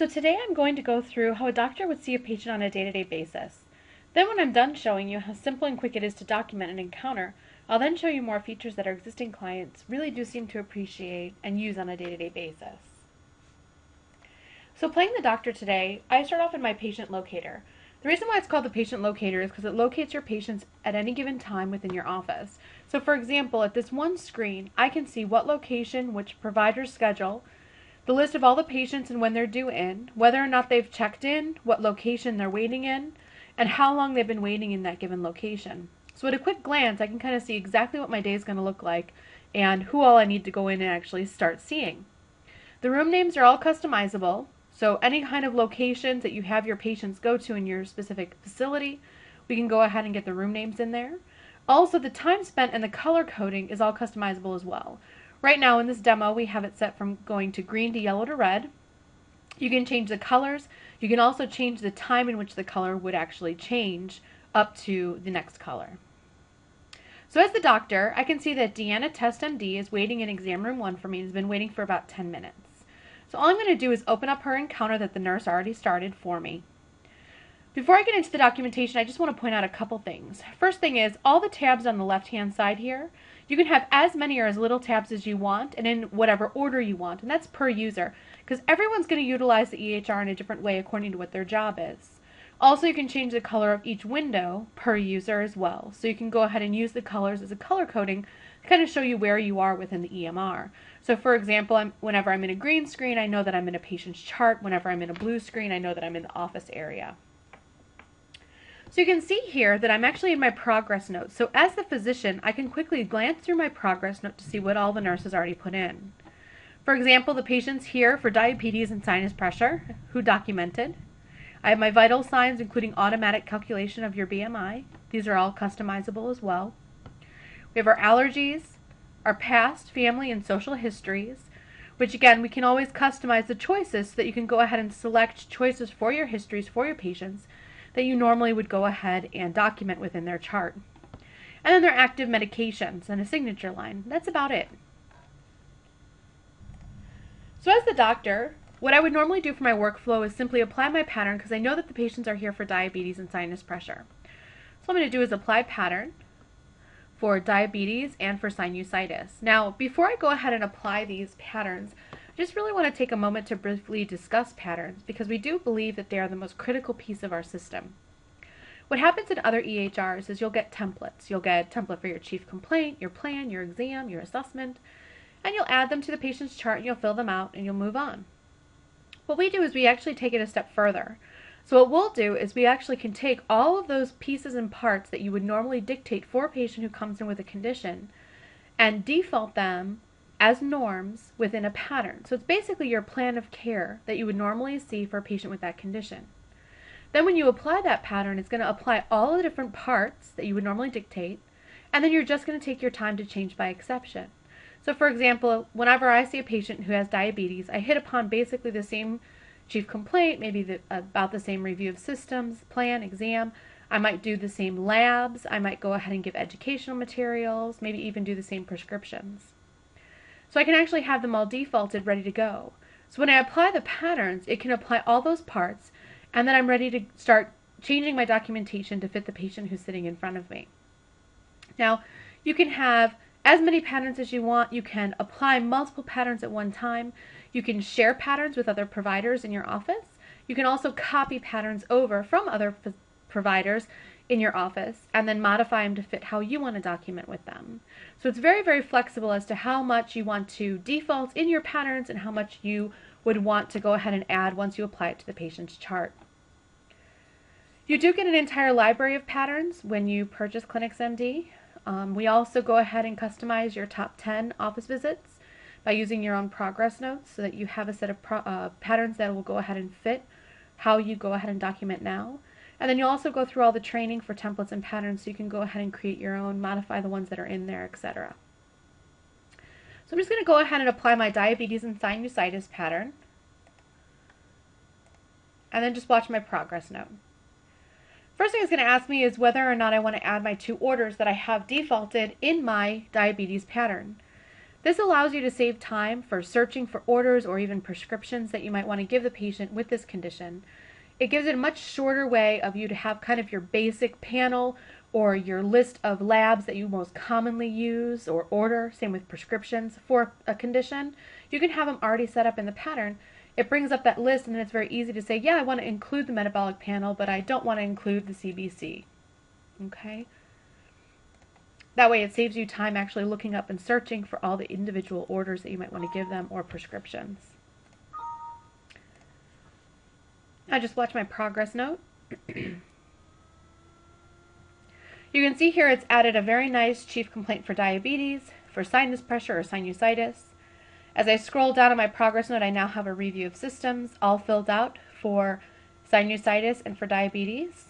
So today I'm going to go through how a doctor would see a patient on a day-to-day basis. Then when I'm done showing you how simple and quick it is to document an encounter, I'll then show you more features that our existing clients really do seem to appreciate and use on a day-to-day basis. So playing the doctor today, I start off in my patient locator. The reason why it's called the patient locator is because it locates your patients at any given time within your office. So for example, at this one screen, I can see what location, which provider's schedule, the list of all the patients and when they're due in, whether or not they've checked in, what location they're waiting in, and how long they've been waiting in that given location. So at a quick glance, I can kind of see exactly what my day is going to look like and who all I need to go in and actually start seeing. The room names are all customizable, so any kind of locations that you have your patients go to in your specific facility, we can go ahead and get the room names in there. Also, the time spent and the color coding is all customizable as well. Right now in this demo, we have it set from going to green to yellow to red. You can change the colors. You can also change the time in which the color would actually change up to the next color. So as the doctor, I can see that Deanna Test MD is waiting in exam room 1 for me and has been waiting for about 10 minutes. So all I'm going to do is open up her encounter that the nurse already started for me. Before I get into the documentation, I just want to point out a couple things. First thing is, all the tabs on the left-hand side here, you can have as many or as little tabs as you want and in whatever order you want, and that's per user, because everyone's going to utilize the EHR in a different way according to what their job is. Also, you can change the color of each window per user as well, so you can go ahead and use the colors as a color coding to kind of show you where you are within the EMR. So for example, whenever I'm in a green screen, I know that I'm in a patient's chart. Whenever I'm in a blue screen, I know that I'm in the office area. So you can see here that I'm actually in my progress notes. So as the physician, I can quickly glance through my progress note to see what all the nurses already put in. For example, the patient's here for diabetes and sinus pressure, who documented. I have my vital signs, including automatic calculation of your BMI. These are all customizable as well. We have our allergies, our past, family, and social histories, which again, we can always customize the choices so that you can go ahead and select choices for your histories for your patients that you normally would go ahead and document within their chart. And then their active medications and a signature line. That's about it. So as the doctor, what I would normally do for my workflow is simply apply my pattern because I know that the patients are here for diabetes and sinus pressure. So what I'm going to do is apply pattern for diabetes and for sinusitis. Now, before I go ahead and apply these patterns, I just really want to take a moment to briefly discuss patterns because we do believe that they are the most critical piece of our system. What happens in other EHRs is you'll get templates. You'll get a template for your chief complaint, your plan, your exam, your assessment, and you'll add them to the patient's chart and you'll fill them out and you'll move on. What we do is we actually take it a step further. So what we'll do is we actually can take all of those pieces and parts that you would normally dictate for a patient who comes in with a condition and default them as norms within a pattern. So it's basically your plan of care that you would normally see for a patient with that condition. Then when you apply that pattern, it's going to apply all the different parts that you would normally dictate, and then you're just going to take your time to change by exception. So for example, whenever I see a patient who has diabetes, I hit upon basically the same chief complaint, maybe about the same review of systems, plan, exam. I might do the same labs. I might go ahead and give educational materials, maybe even do the same prescriptions. So I can actually have them all defaulted, ready to go. So when I apply the patterns, it can apply all those parts, and then I'm ready to start changing my documentation to fit the patient who's sitting in front of me. Now, you can have as many patterns as you want. You can apply multiple patterns at one time. You can share patterns with other providers in your office. You can also copy patterns over from other providers in your office and then modify them to fit how you want to document with them. So it's very, very flexible as to how much you want to default in your patterns and how much you would want to go ahead and add once you apply it to the patient's chart. You do get an entire library of patterns when you purchase ClinixMD. We also go ahead and customize your top 10 office visits by using your own progress notes so that you have a set of patterns that will go ahead and fit how you go ahead and document now. And then you'll also go through all the training for templates and patterns so you can go ahead and create your own, modify the ones that are in there, etc. So I'm just going to go ahead and apply my diabetes and sinusitis pattern and then just watch my progress note. First thing it's going to ask me is whether or not I want to add my 2 orders that I have defaulted in my diabetes pattern. This allows you to save time for searching for orders or even prescriptions that you might want to give the patient with this condition. It gives it a much shorter way of you to have kind of your basic panel or your list of labs that you most commonly use or order, same with prescriptions for a condition. You can have them already set up in the pattern. It brings up that list, and then it's very easy to say, yeah, I want to include the metabolic panel, but I don't want to include the CBC. Okay? That way it saves you time actually looking up and searching for all the individual orders that you might want to give them or prescriptions. I just watch my progress note. You can see here it's added a very nice chief complaint for diabetes, for sinus pressure or sinusitis. As I scroll down on my progress note, I now have a review of systems all filled out for sinusitis and for diabetes.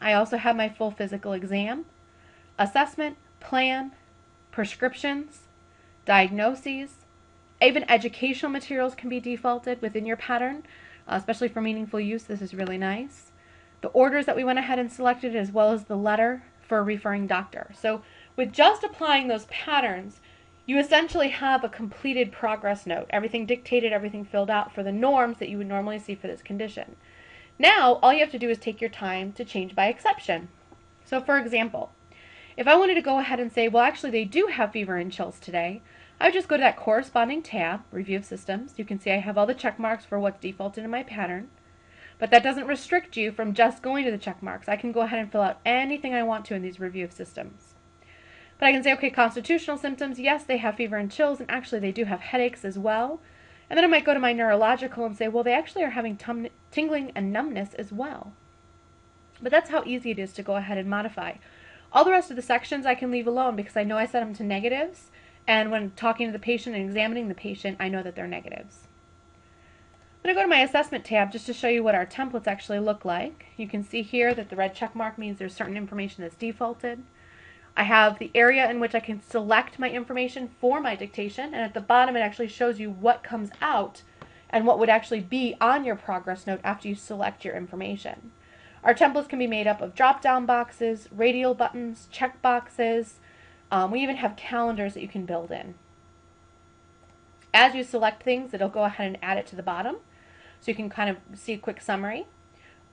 I also have my full physical exam, assessment, plan, prescriptions, diagnoses. Even educational materials can be defaulted within your pattern, especially for meaningful use. This is really nice. The orders that we went ahead and selected, as well as the letter for a referring doctor. So with just applying those patterns, you essentially have a completed progress note, everything dictated, everything filled out for the norms that you would normally see for this condition. Now, all you have to do is take your time to change by exception. So for example, if I wanted to go ahead and say, well, actually they do have fever and chills today, I would just go to that corresponding tab, Review of Systems. You can see I have all the check marks for what's defaulted in my pattern, but that doesn't restrict you from just going to the check marks. I can go ahead and fill out anything I want to in these Review of Systems. But I can say, okay, constitutional symptoms, yes, they have fever and chills, and actually they do have headaches as well. And then I might go to my neurological and say, well, they actually are having tingling and numbness as well. But that's how easy it is to go ahead and modify. All the rest of the sections I can leave alone because I know I set them to negatives, and when talking to the patient and examining the patient, I know that they're negatives. I'm going to go to my assessment tab just to show you what our templates actually look like. You can see here that the red check mark means there's certain information that's defaulted. I have the area in which I can select my information for my dictation, and at the bottom it actually shows you what comes out and what would actually be on your progress note after you select your information. Our templates can be made up of drop-down boxes, radial buttons, check boxes. We even have calendars that you can build in. As you select things, it'll go ahead and add it to the bottom, so you can kind of see a quick summary.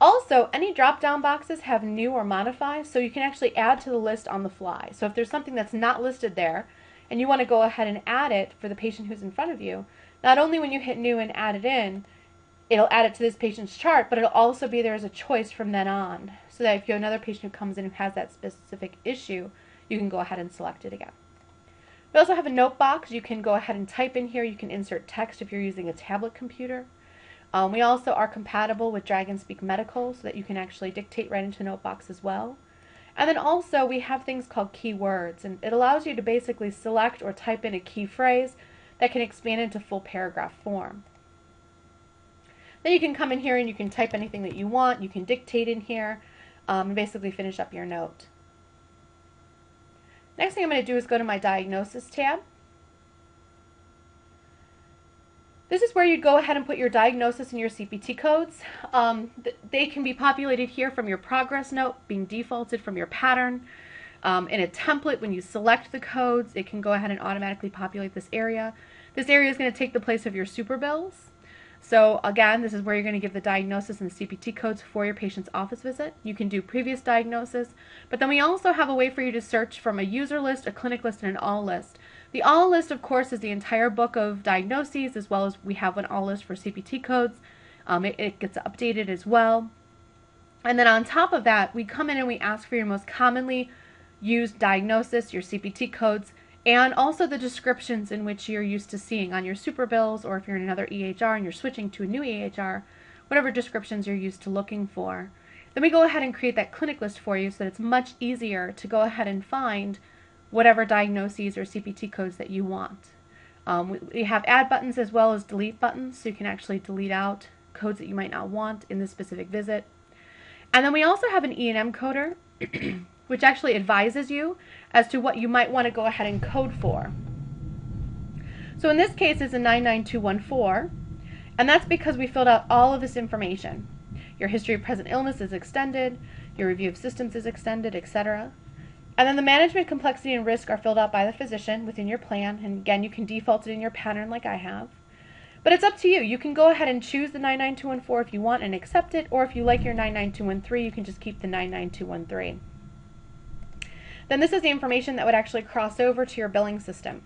Also, any drop-down boxes have new or modify, so you can actually add to the list on the fly. So if there's something that's not listed there, and you want to go ahead and add it for the patient who's in front of you, not only when you hit new and add it in, it'll add it to this patient's chart, but it'll also be there as a choice from then on, so that if you have another patient who comes in who has that specific issue, you can go ahead and select it again. We also have a note box. You can go ahead and type in here. You can insert text if you're using a tablet computer. We also are compatible with Dragon Speak Medical, so that you can actually dictate right into Notebox as well. And then also we have things called keywords, and it allows you to basically select or type in a key phrase that can expand into full paragraph form. Then you can come in here and you can type anything that you want. You can dictate in here and basically finish up your note. Next thing I'm going to do is go to my Diagnosis tab. This is where you go ahead and put your diagnosis and your CPT codes. They can be populated here from your progress note, being defaulted from your pattern. In a template, when you select the codes, it can go ahead and automatically populate this area. This area is going to take the place of your super bills. So again, this is where you're going to give the diagnosis and the CPT codes for your patient's office visit. You can do previous diagnosis, but then we also have a way for you to search from a user list, a clinic list, and an all list. The all list, of course, is the entire book of diagnoses, as well as we have an all list for CPT codes. It gets updated as well. And then on top of that, we come in and we ask for your most commonly used diagnosis, your CPT codes, and also the descriptions in which you're used to seeing on your super bills, or if you're in another EHR and you're switching to a new EHR, whatever descriptions you're used to looking for. Then we go ahead and create that clinic list for you so that it's much easier to go ahead and find whatever diagnoses or CPT codes that you want. We have add buttons as well as delete buttons, so you can actually delete out codes that you might not want in this specific visit. And then we also have an E&M coder, which actually advises you as to what you might want to go ahead and code for. So in this case, it's a 99214, and that's because we filled out all of this information. Your history of present illness is extended, your review of systems is extended, etc. And then the management, complexity, and risk are filled out by the physician within your plan. And again, you can default it in your pattern like I have. But it's up to you. You can go ahead and choose the 99214 if you want and accept it, or if you like your 99213, you can just keep the 99213. Then this is the information that would actually cross over to your billing system.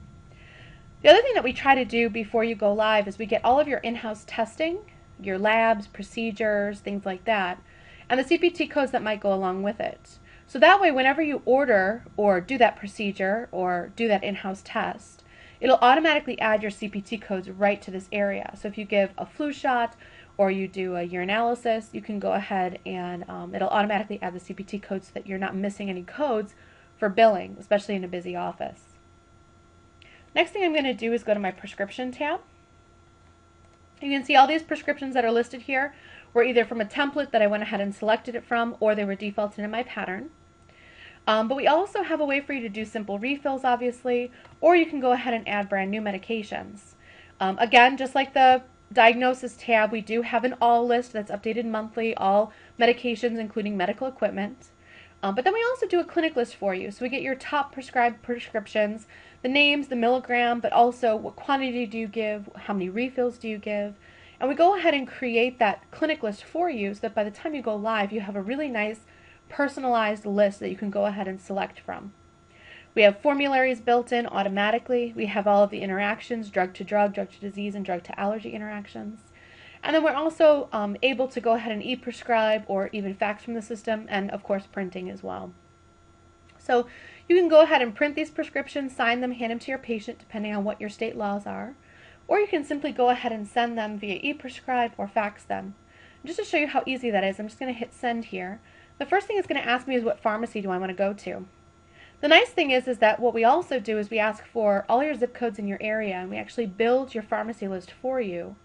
The other thing that we try to do before you go live is we get all of your in-house testing, your labs, procedures, things like that, and the CPT codes that might go along with it. So that way, whenever you order or do that procedure or do that in-house test, it'll automatically add your CPT codes right to this area. So if you give a flu shot or you do a urinalysis, you can go ahead and it'll automatically add the CPT codes so that you're not missing any codes for billing, especially in a busy office. Next thing I'm going to do is go to my prescription tab. You can see all these prescriptions that are listed here were either from a template that I went ahead and selected it from, or they were defaulted in my pattern. But we also have a way for you to do simple refills, obviously, or you can go ahead and add brand new medications. Again, just like the diagnosis tab, we do have an all list that's updated monthly, all medications including medical equipment. But then we also do a clinic list for you. So we get your top prescribed prescriptions, the names, the milligram, but also what quantity do you give, how many refills do you give. And we go ahead and create that clinic list for you so that by the time you go live, you have a really nice personalized list that you can go ahead and select from. We have formularies built in automatically. We have all of the interactions, drug to disease, and drug to allergy interactions. And then we're also able to go ahead and e-prescribe or even fax from the system, and of course printing as well. So you can go ahead and print these prescriptions, sign them, hand them to your patient depending on what your state laws are, or you can simply go ahead and send them via e-prescribe or fax them. And just to show you how easy that is, I'm just going to hit send here. The first thing it's going to ask me is what pharmacy do I want to go to. The nice thing is that what we also do is we ask for all your zip codes in your area, and we actually build your pharmacy list for you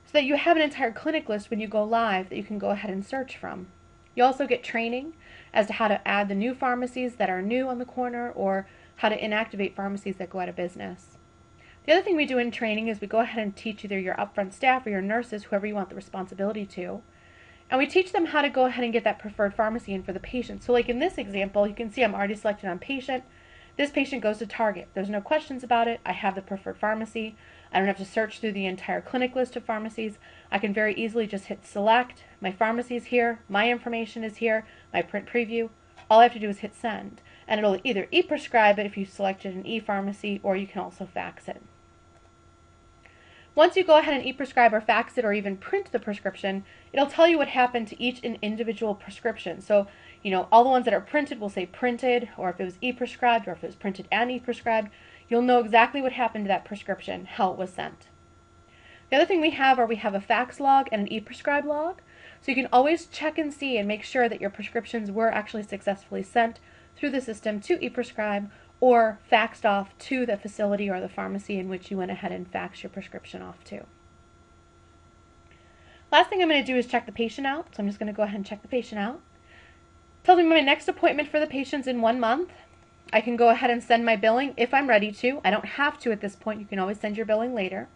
so that you have an entire clinic list when you go live that you can go ahead and search from. You also get training as to how to add the new pharmacies that are new on the corner or how to inactivate pharmacies that go out of business. The other thing we do in training is we go ahead and teach either your upfront staff or your nurses, whoever you want the responsibility to, and we teach them how to go ahead and get that preferred pharmacy in for the patient. So like in this example, you can see I'm already selected on patient. This patient goes to Target. There's no questions about it. I have the preferred pharmacy. I don't have to search through the entire clinic list of pharmacies. I can very easily just hit select. My pharmacy is here. My information is here. My print preview. All I have to do is hit send. And it'll either e-prescribe it if you selected an e-pharmacy, or you can also fax it. Once you go ahead and e-prescribe or fax it or even print the prescription, it'll tell you what happened to each individual prescription. So, all the ones that are printed will say printed, or if it was e-prescribed, or if it was printed and e-prescribed, you'll know exactly what happened to that prescription, how it was sent. The other thing we have a fax log and an e-prescribe log. So you can always check and see and make sure that your prescriptions were actually successfully sent through the system to e-prescribe or faxed off to the facility or the pharmacy in which you went ahead and faxed your prescription off to. Last thing I'm going to do is check the patient out. So I'm just going to go ahead and check the patient out. Tells me my next appointment for the patient's in 1 month. I can go ahead and send my billing if I'm ready to. I don't have to at this point. You can always send your billing later.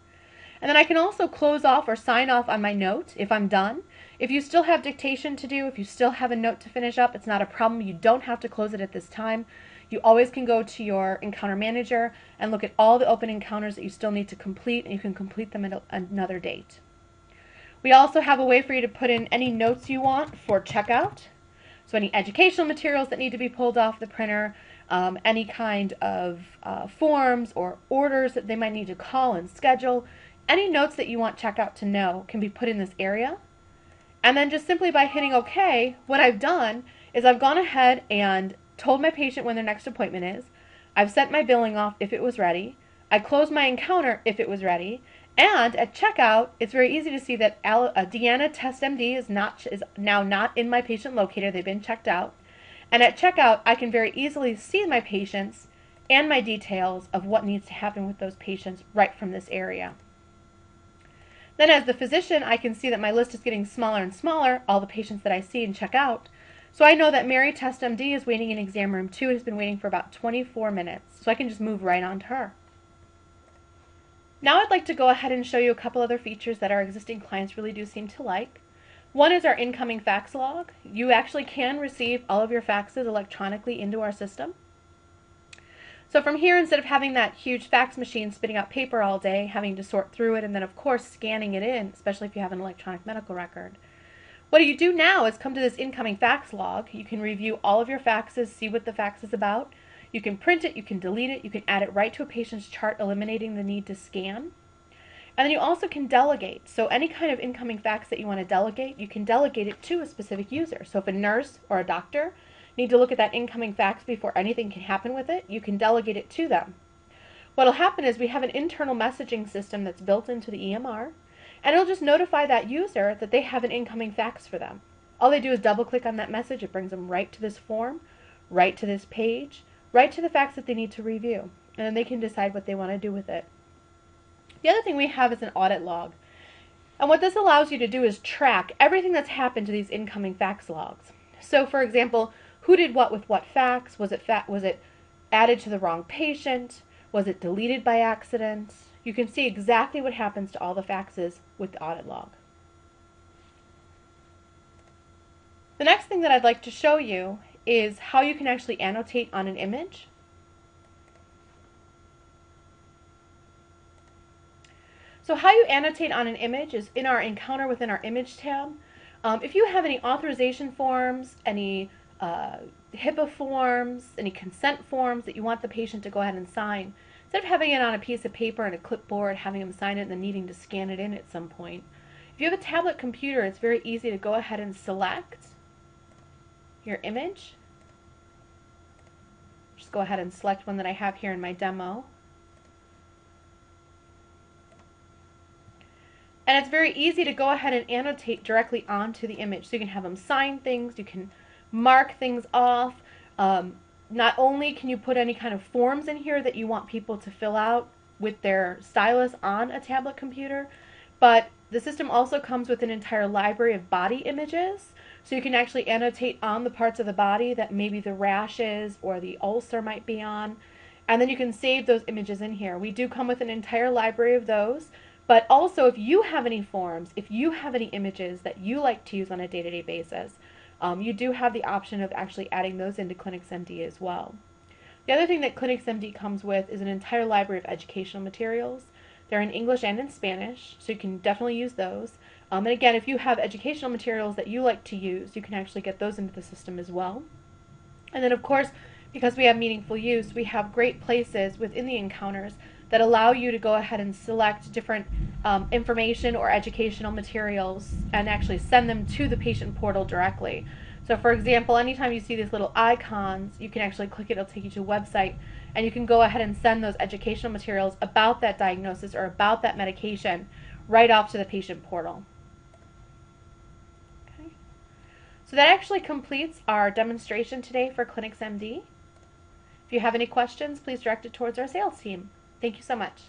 And then I can also close off or sign off on my note if I'm done. If you still have dictation to do, if you still have a note to finish up, it's not a problem. You don't have to close it at this time. You always can go to your encounter manager and look at all the open encounters that you still need to complete, and you can complete them at another date. We also have a way for you to put in any notes you want for checkout. So any educational materials that need to be pulled off the printer, any kind of forms or orders that they might need to call and schedule, any notes that you want checkout to know can be put in this area. And then just simply by hitting OK, what I've done is I've gone ahead and told my patient when their next appointment is. I've sent my billing off if it was ready. I closed my encounter if it was ready. And at checkout, it's very easy to see that Deanna Test MD is now not in my patient locator. They've been checked out. And at checkout, I can very easily see my patients and my details of what needs to happen with those patients right from this area. Then as the physician, I can see that my list is getting smaller and smaller, all the patients that I see and check out. So I know that Mary Test MD is waiting in exam room 2 and has been waiting for about 24 minutes. So I can just move right on to her. Now I'd like to go ahead and show you a couple other features that our existing clients really do seem to like. One is our incoming fax log. You actually can receive all of your faxes electronically into our system. So from here, instead of having that huge fax machine spitting out paper all day, having to sort through it, and then of course scanning it in, especially if you have an electronic medical record, what you do now is come to this incoming fax log. You can review all of your faxes, see what the fax is about. You can print it, you can delete it, you can add it right to a patient's chart, eliminating the need to scan. And then you also can delegate. So any kind of incoming fax that you want to delegate, you can delegate it to a specific user. So if a nurse or a doctor need to look at that incoming fax before anything can happen with it, you can delegate it to them. What will happen is we have an internal messaging system that's built into the EMR, and it'll just notify that user that they have an incoming fax for them. All they do is double click on that message. It brings them right to this form, right to this page, right to the fax that they need to review, and then they can decide what they want to do with it. The other thing we have is an audit log. And what this allows you to do is track everything that's happened to these incoming fax logs. So for example, who did what with what fax? Was it added to the wrong patient? Was it deleted by accident? You can see exactly what happens to all the faxes with the audit log. The next thing that I'd like to show you is how you can actually annotate on an image. So how you annotate on an image is in our Encounter within our Image tab. If you have any authorization forms, any HIPAA forms, any consent forms that you want the patient to go ahead and sign, instead of having it on a piece of paper and a clipboard, having them sign it and then needing to scan it in at some point, if you have a tablet computer, it's very easy to go ahead and select your image. Just go ahead and select one that I have here in my demo. And it's very easy to go ahead and annotate directly onto the image. So you can have them sign things, you can mark things off. Not only can you put any kind of forms in here that you want people to fill out with their stylus on a tablet computer, but the system also comes with an entire library of body images. So you can actually annotate on the parts of the body that maybe the rashes or the ulcer might be on. And then you can save those images in here. We do come with an entire library of those. But also, if you have any forms, if you have any images that you like to use on a day-to-day basis, you do have the option of actually adding those into ClinixMD as well. The other thing that ClinixMD comes with is an entire library of educational materials. They're in English and in Spanish, so you can definitely use those. And again, if you have educational materials that you like to use, you can actually get those into the system as well. And then, of course, because we have meaningful use, we have great places within the encounters that allow you to go ahead and select different information or educational materials and actually send them to the patient portal directly. So for example, anytime you see these little icons, you can actually click it, it'll take you to a website, and you can go ahead and send those educational materials about that diagnosis or about that medication right off to the patient portal. Okay. So that actually completes our demonstration today for ClinixMD. If you have any questions, please direct it towards our sales team. Thank you so much.